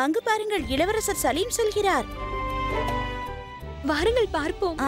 அங்கு பாருங்கள், இளவரசர் சலீம் செல்கிறார். வாருங்கள் பார்ப்போம்.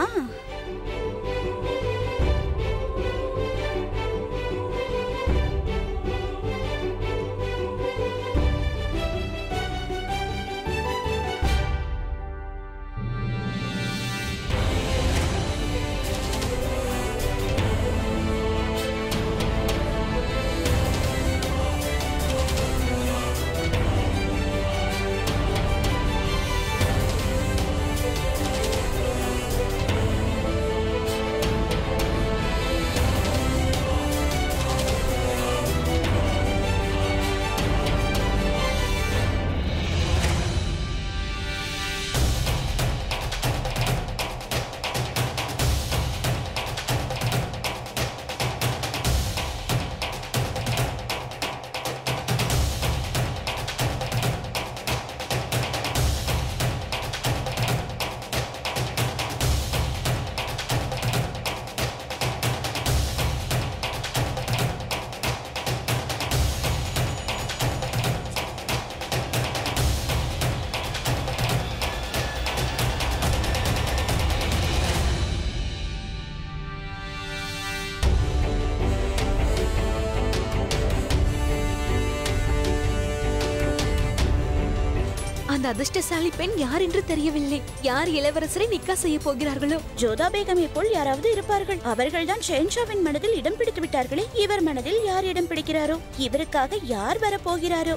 அந்த அதிர்ஷ்டசாலி பெண் யார் என்று தெரியவில்லை. யார் இளவரசரை நிக்கா செய்ய போகிறார்களோ? ஜோதா பேகமை போல் யாராவது இருப்பார்கள். அவர்கள்தான் ஷெஹன்ஷாவின் மனதில் இடம் பிடித்து விட்டார்களே. இவர் மனதில் யார் இடம் பிடிக்கிறாரோ? இவருக்காக யார் வரப்போகிறாரோ?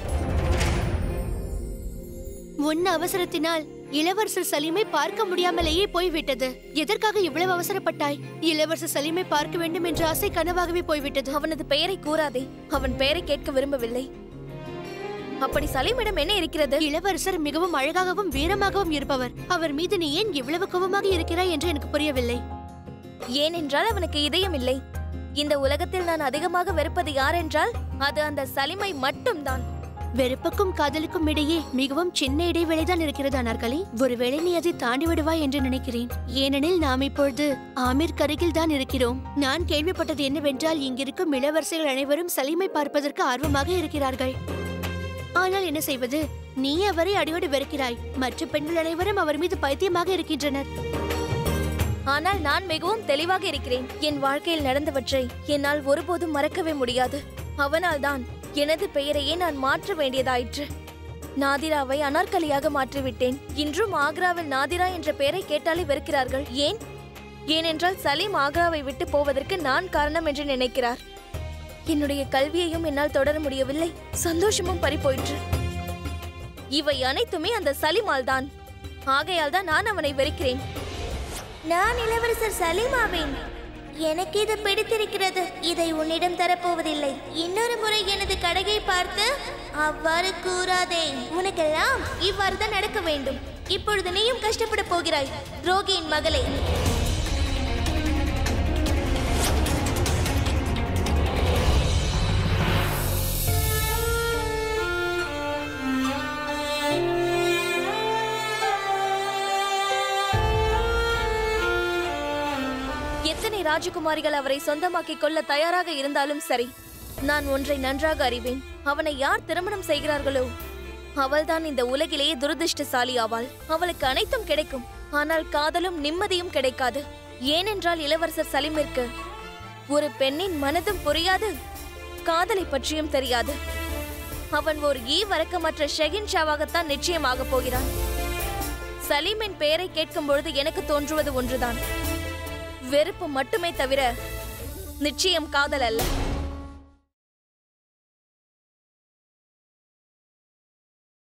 உன் அவசரத்தினால் இளவரசர் சலீமை பார்க்க முடியாமலேயே போய்விட்டது. எதற்காக இவ்வளவு அவசரப்பட்டாய்? இளவரசர் சலீமை பார்க்க வேண்டும் என்ற ஆசை கனவாகவே போய்விட்டது. அவனது பெயரை கூறாதே. அவன் பெயரை கேட்க விரும்பவில்லை. அப்படி சலீமிடம் என்ன இருக்கிறது? இளவரசர் மிகவும் அழகாகவும் வீரமாகவும் இருப்பவர். அவர் மீது நீ ஏன் இவ்வளவு கோபமாக இருக்கிறாய் என்று எனக்கு புரியவில்லை. ஏனென்றால் அவனுக்கு இதயம் இல்லை. இந்த உலகத்தில் நான் அதிகமாக வெறுப்பது யாரென்றால் அது அந்த சலீமை மட்டும்தான். வெறுப்புக்கும் காதலுக்கும் இடையே மிகவும் சின்ன இடைவேளைதான் இருக்கிறது அனார்கலி. ஒருவேளை நீ அதை தாண்டி விடுவாய் என்று நினைக்கிறேன். ஏனெனில் நாம் இப்பொழுது ஆமீர் கருகில் தான் இருக்கிறோம். நான் கேள்விப்பட்டது என்னவென்றால் இங்கிருக்கும் இளவரசர்கள் அனைவரும் சலீமை பார்ப்பதற்கு ஆர்வமாக இருக்கிறார்கள். ஆனால் என்ன செய்வது? நீ அவரை அடியோடு வெறுக்கிறாய். மற்ற பெண்கள் அனைவரும் அவர் மீது பைத்தியமாக இருக்கின்றனர். ஆனால் நான் மிகவும் தெளிவாக இருக்கிறேன். என் வாழ்க்கையில் நடந்தவற்றை என்னால் ஒருபோதும் மறக்கவே முடியாது. அவனால் தான் எனது பெயரையே நான் மாற்ற வேண்டியதாயிற்று. நாதிராவை அனார்கலியாக மாற்றிவிட்டேன். இன்றும் ஆக்ராவில் நாதிரா என்ற பெயரை கேட்டாலே வெறுக்கிறார்கள். ஏன்? ஏனென்றால் சலீம் ஆக்ராவை விட்டு போவதற்கு நான் காரணம் என்று நினைக்கிறார். என்னுடைய கல்வியையும் என்னால் தொடர முடியவில்லை. சந்தோஷமும் பறிபோயிற்று. இவை அனைத்துமே அந்த சலீமால் தான். ஆகையால் தான் நான் அவனை வெறுக்கிறேன். நான் இளவரசர் சலீமாவேன். எனக்கு இது பிடித்திருக்கிறது. இதை உன்னிடம் தரப்போவதில்லை. இன்னொரு முறை எனது கடையை பார்த்து அவ்வாறு கூறாதே. உனக்கெல்லாம் இவ்வாறு தான் நடக்க வேண்டும். இப்பொழுது நீயும் கஷ்டப்பட போகிறாய், துரோகியின் மகளே. எத்தனை ராஜகுமாரிகள் அவரை சொந்தமாக்கிக் கொள்ள தயாராக இருந்தாலும் சரி, நான் ஒன்றை நன்றாக அறிவேன். அவனை யார் திருமணம் செய்கிறார்களோ அவள்தான் இந்த உலகிலேயே துரதிருஷ்டசாலி ஆவாள். அவளுக்கு அனைத்தும் கிடைக்கும், ஆனால் காதலும் நிம்மதியும் கிடைக்காது. ஏனென்றால் இளவரசர் சலீமிற்கு ஒரு பெண்ணின் மனதும் புரியாது, காதலை பற்றியும் தெரியாது. அவன் ஒரு ஈவரக்கமற்ற ஷெஹன்ஷாவாகத்தான் நிச்சயமாக போகிறான். சலீமின் பெயரை கேட்கும் பொழுது எனக்கு தோன்றுவது ஒன்றுதான், வெறுப்பு மட்டுமே தவிர நிச்சயம் காதல் அல்ல.